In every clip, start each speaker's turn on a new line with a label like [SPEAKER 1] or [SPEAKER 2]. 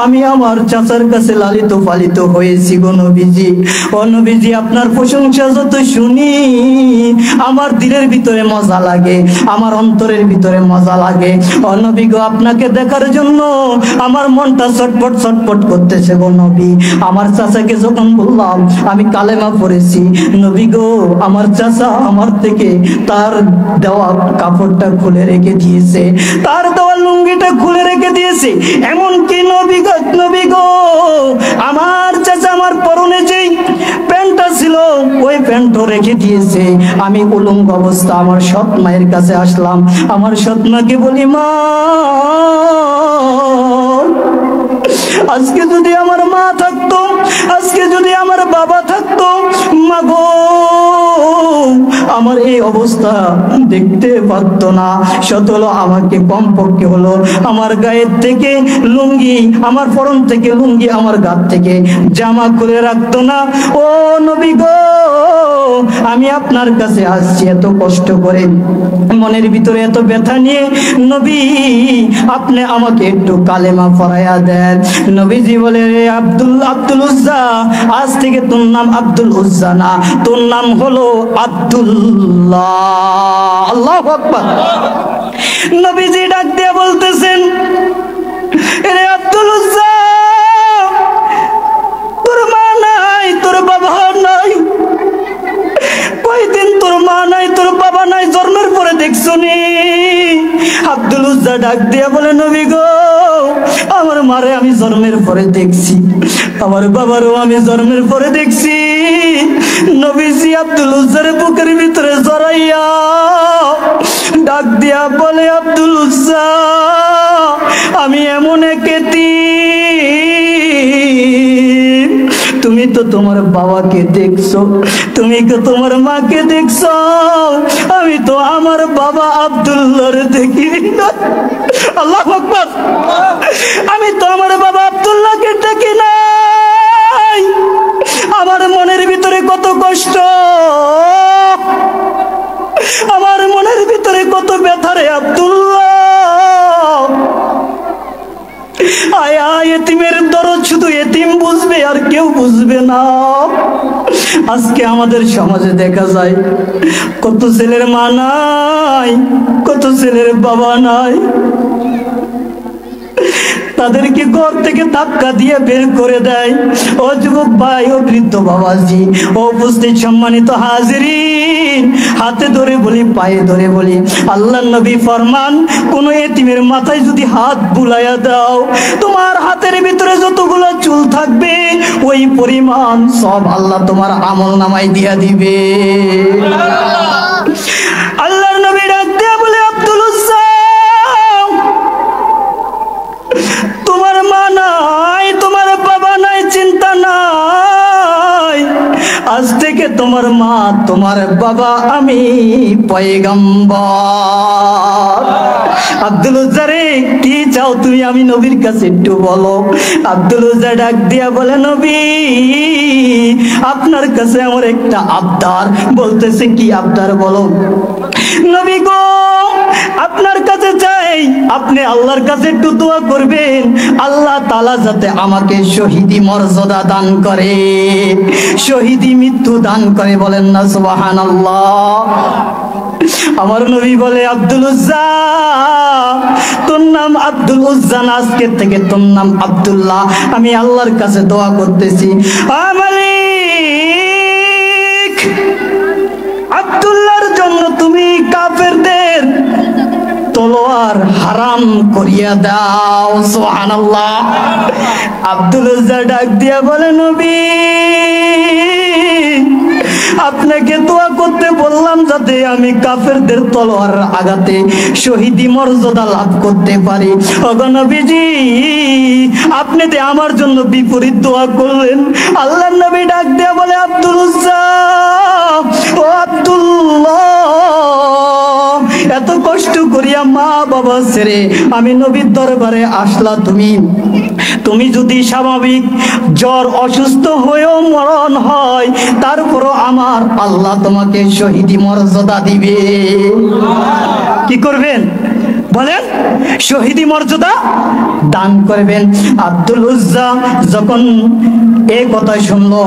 [SPEAKER 1] আমি আমার চাচার কাছে লালিত পালিত হয়েছি গো নবীজি। ও নবীজি, আপনার প্রশংসা যত শুনি আমার দিলের ভিতরে মজা লাগে, আমার অন্তরের ভিতরে মজা লাগে। ও নবী গো, আপনাকে দেখার জন্য আমার মনটা ছটফট ছটফট করতেছে গো নবী। আমার চাচাকে যখন বললাম আমি কালেমা পড়েছি, নবী গো আমার চাচা আমার থেকে তার দেওয়া কাপড়টা খুলে রেখে দিয়েছে, তার দেওয়া লুঙ্গিটা খুলে রেখে দিয়েছে। এমনকি নবী গো আমার চাচা আমার পরনে যেই প্যান্টটা ছিল ওই প্যান্টও রেখে দিয়েছে। আমি উলঙ্গ অবস্থা আমার সৎ মায়ের কাছে আসলাম। আমার সৎ মাকে বলি, মা আজকে যদি আমার মা থাকতো, আজকে যদি আমার বাবা থাকতো, মা গো আমার এই অবস্থা দেখতে পারতো না। সতলো আমাকে কমপক্ষে হলো আমার গায়ের থেকে লুঙ্গি, আমার পরন থেকে লুঙ্গি, আমার গা থেকে জামা খুলে রাখতো না। ও নবী গো, আমি আপনার কাছে আসছি এত কষ্ট করে, মনের ভিতরে এত ব্যথা নিয়ে। নবী আপনি আমাকে একটু কালেমা পড়াইয়া দেন। নবীজি বলে, আব্দুল উজ্জা, আজ থেকে তোর নাম আব্দুল উজ্জা না, তোর নাম হলো আব্দুল্লাহ। আল্লাহু আকবার। নবীজি ডাক দিয়ে বলতেছেন, এরে আব্দুল উজ্জা, তোর মা নাই, তোর বাবা নাই, কয়দিন তোর মা নাই, তোর বাবা নাই, জন্মের পরে দেখছো নি? আব্দুল উজ্জা ডাক দিয়া বলে, নবী গো আমার মারে আমি জন্মের পরে দেখছি, আমার বাবারও আমি জন্মের পরে দেখছি। নবীজি আব্দুল উজ্জার বুকের ভিতরে জড়াইয়া ডাক দিয়া বলে, আব্দুল উজ্জা আমি এমন এক এতিম, তুমি তো তোমার বাবাকে দেখছো, তুমি তো তোমার মাকে দেখছো, আমি তো আমার বাবা আব্দুল্লাহর দেখি। আল্লাহু আকবার। আমি তো আমার বাবা আব্দুল্লাহকে দেখি নাই। আমার মনের ভিতরে কত কষ্ট, আমার মনের ভিতরে কত ব্যথা রে আব্দুল্লাহ। আয়া এতিমের দরদ শুধু এতিম বুঝবে, আর কেউ বুঝবে না। আজকে আমাদের সমাজে দেখা যায় কত ছেলের মা নাই, কত ছেলের বাবা নাই, তাদেরকে ঘর থেকে ধাক্কা দিয়ে বের করে দেয়। ও যুবক ভাই, ও বৃদ্ধ বাবাজি, ও উপস্থিত সম্মানিত হাজিরিন, হাতে ধরে বলি, পায়ে ধরে বলি, আল্লাহর নবী ফরমান, কোন এতিমের মাথায় যদি হাত বুলাইয়া দাও, তোমার হাতের ভিতরে যতগুলো চুল থাকবে ওই পরিমাণ সব আল্লাহ তোমার আমল নামায় দিয়া দিবে। আল্লাহর নবী ডাক দিয়া বলে, আব্দুল উজ্জা তোমার মা নাই, তোমার বাবা নাই, চিন্তা নাই, আজ থেকে তোমার মা তোমার বাবা আমি পয়গম্বর। আব্দুল উজ্জা রে, কি চাও তুমি, আমি নবীর কাছে একটু বলো। আব্দুল উজ্জা ডাক দিয়া বলে, নবী আপনার কাছে আমার একটা আবদার। বলতেছে, কি আবদার বলো। নবী গো আপনার কাছে চাই, আপনি আল্লাহর কাছে একটু দোয়া করবেন, আল্লাহ তাআলা যাতে আমাকে শহীদি মর্যাদা দান করে, শহীদি মৃত্যু দান করে। বলেন না সুবহানাল্লাহ। আমার নবী বলে, আব্দুল উজ্জা তোর নাম আব্দুল উজ্জা না, আজকের থেকে তোর নাম আব্দুল্লাহ। আমি আল্লাহর কাছে দোয়া করতেছি, মালিক আব্দুল্লাহর জন্য তুমি কাফেরদের তলোয়ার হারাম করিয়া দাও। সুবহানাল্লাহ। আব্দুল উজ্জা ডাক দিয়া বলে, নবী আপনাকে দোয়া করতে বললাম যাতে আমি কাফেরদের তলোয়ার আঘাতে শহীদি মর্যাদা লাভ করতে পারি। ওগো নবীজি আপনি তো আমার জন্য বিপরীত দোয়া করলেন। আল্লাহর নবী ডাক দিয়া বলে, আব্দুল উজ্জা ও আব্দুল্লাহ, এত কষ্ট করিয়া মা বাবা ছেড়ে আমি নবীর দরবারে আসলা, তুমি যদি স্বাভাবিক জ্বর অসুস্থ হয়েও মরণ হয়, তারপরও আমার আল্লাহ তোমাকে শহীদি মর্যাদা দিবে। কি করবেন? বলেন শহীদি মর্যাদা দান করবেন। আব্দুল উজ্জা যখন এই কথা শুনলো,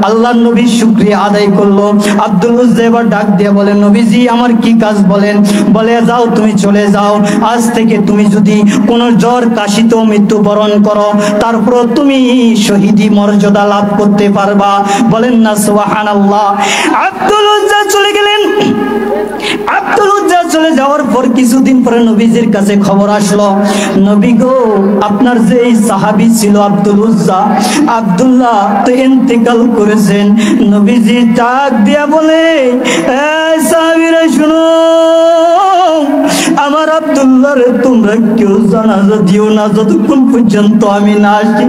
[SPEAKER 1] আল্লাহর নবী শুকরিয়া আদায় করলো। আব্দুল উজ্জা এবার ডাক দিয়ে বলেন, নবীজি আমার কি কাজ বলেন? বলে যাও, তুমি চলে যাও, আজ থেকে তুমি যদি কোনো জ্বর কাশিতেও মৃত্যুবরণ করো, তারপর তুমি শহীদি মর্যাদা লাভ করতে পারবা। বলেন না সুবহানাল্লাহ। আব্দুল উজ্জা চলে গেলেন। আব্দুল উজ্জা চলে যাওয়ার পর কিছুদিন পরে নবীজির কাছে খবর আসলো, নবী গো, আপনার যে এই সাহাবী ছিল আব্দুল উজ্জা, আব্দুল্লাহ তো ইন্তেকাল করেছেন। নবীজি ডাক দিয়া বলে, এই সাহাবীরা শুনো, আমার আব্দুল্লাহরে তোমরা কেউ জানাজা দিও না যতক্ষণ পর্যন্ত আমি না আসি।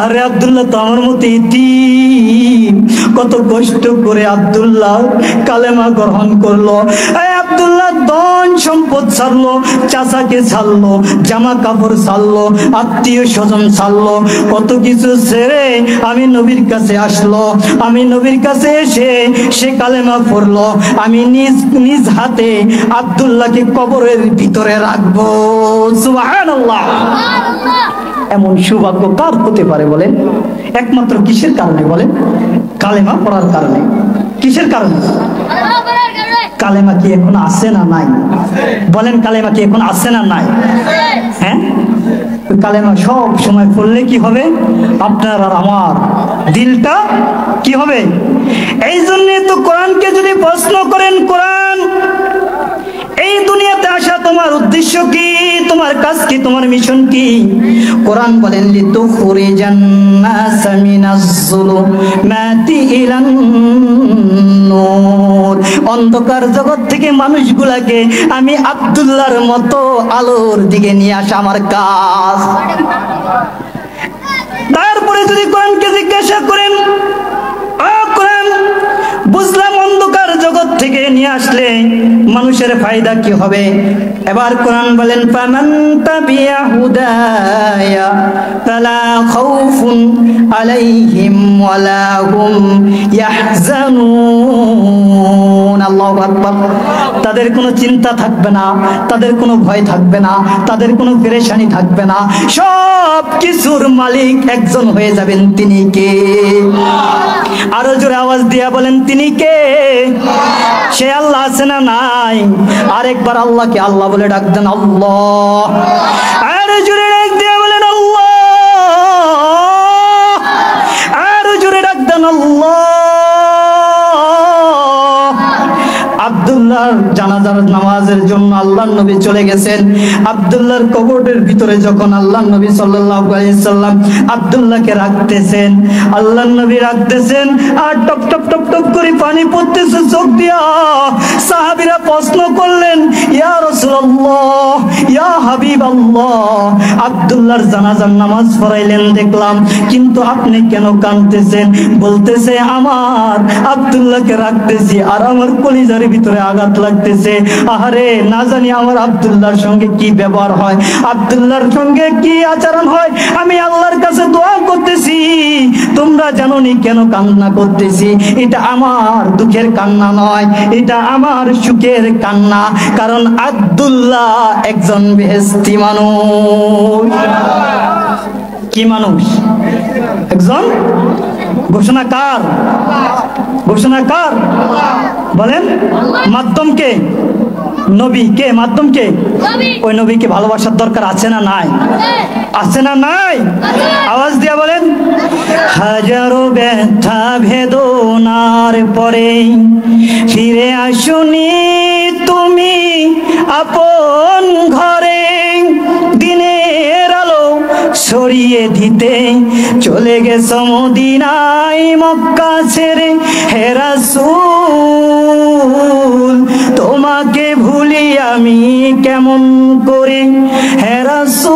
[SPEAKER 1] আরে আব্দুল্লাহ তো আমার মতো ইতিম, কত কষ্ট করে আব্দুল্লাহ কালেমা গ্রহণ করলো। আব্দুল্লাহ ধন সম্পদ ছাড়লো, চাচাকে ছাড়লো, জামা কাপড় ছাড়লো, আত্মীয় স্বজন ছাড়লো, কত কিছু ছেড়ে আমি নবীর কাছে আসলো। আমি নবীর কাছে এসে সে কালেমা পড়লো। আমি নিজ হাতে আব্দুল্লাহকে কবরের ভিতরে রাখবো। সুবহানাল্লাহ। এমন সৌভাগ্য কার হতে পারে বলেন? একমাত্র কিসের কারণে বলেন? কালেমা পড়ার কারণে। কিসের কারণে? কালেমা কি এখন আছে না নাই? বলেন কালেমা কি এখন আছে না নাই? হ্যাঁ, কালেমা সব সময় পড়লে কি হবে? আপনার আর আমার দিলটা কি হবে? এই জন্য তো কোরআনকে যদি প্রশ্ন করেন, কোরআন এই দুনিয়াতে আসা তোমার উদ্দেশ্য কি, তোমার কাজ কি, তোমার মিশন কি? কোরআন বলেন লিতুখরিজান নাস মিনাজ যুলুমাতি ইলান নূর, অন্ধকার জগৎ থেকে মানুষগুলাকে আমি আব্দুল্লাহর মতো আলোর দিকে নিয়ে আসা আমার কাজ। তারপরে যদি কোরআনকে জিজ্ঞাসা করেন, কোরআন বুঝলাম অন্ধকার জগৎ থেকে নিয়ে আসলে মানুষের ফায়দা কি হবে? এবার কোরআন বলেন, ফামান তাবিয়া হুদায়া ফালা খাউফুন আলাইহিম ওয়ালা হুম ইয়াহজানুন। আল্লাহু আকবার। তাদের কোনো চিন্তা থাকবে না, তাদের কোনো ভয় থাকবে না, তাদের কোনো পেরেশানি থাকবে না। সব কিছুর মালিক একজন হয়ে যাবেন, তিনি কে? আরো জোরে আওয়াজ দিয়া বলেন, তিনি কে? সে আল্লাহ আছে না নাই? আরেকবার আল্লাহকে আল্লাহ বলে ডাক দেন, আল্লাহ। আরো জোরে ডাক দিয়া বলেন, আল্লাহ। আরো জোরে ডাক দেন, আল্লাহ। আব্দুল্লাহর জানাজার নামাজের জন্য আল্লাহর নবী চলে গেছেন। আব্দুল্লাহর কবরের ভিতরে যখন আল্লাহর নবী সাল্লাল্লাহু আলাইহি সাল্লাম আব্দুল্লাহকে রাখতেছেন, আল্লাহর নবী রাখতেছেন, আর টপ টপ টপ টপ করে পানি পড়তেছে চোখ দিয়া। সাহাবীরা প্রশ্ন করলেন, ইয়া রাসূলুল্লাহ, ইয়া হাবিবাল্লাহ, আব্দুল্লাহর জানাজার নামাজ পড়াইলেন দেখলাম, কিন্তু আপনি কেন কাঁদতেছেন? বলতেছে, আমার আব্দুল্লাহকে রাখতেছি আর আমার কলিজার ভিতরে আঘাত লাগতেছে। আহারে, না জানি আমার আব্দুল্লাহর সঙ্গে কি ব্যবহার হয়, আব্দুল্লাহর সঙ্গে কি আচরণ হয়। আমি আল্লাহর কাছে দোয়া করতেছি, তোমরা জানোনি কেন কান্না করতেছি। এটা আমার দুঃখের কান্না নয়, এটা আমার সুখের কান্না, কারণ আব্দুল্লাহ একজন বেহেশতি মানুষ। কি মানুষ? একজন ঘোষণাকার। ঘোষণাকার বলেন, মাধ্যম কে? নবী কে? মাধ্যম কে? ওই নবীকে ভালোবাসার দরকার আছে না নাই? আছে না নাই? আওয়াজ দিয়া বলেন। হাজারো ব্যথা বেদনার পরে ফিরে আসুনি তুমি আপন ঘরে, দিনের আলো ছড়িয়ে দিতে চলে গেছো মদিনায় মক্কা ছেড়ে। হে রাসূল, তোমাকে ভুলি আমি কেমন করে? হে রাসূল,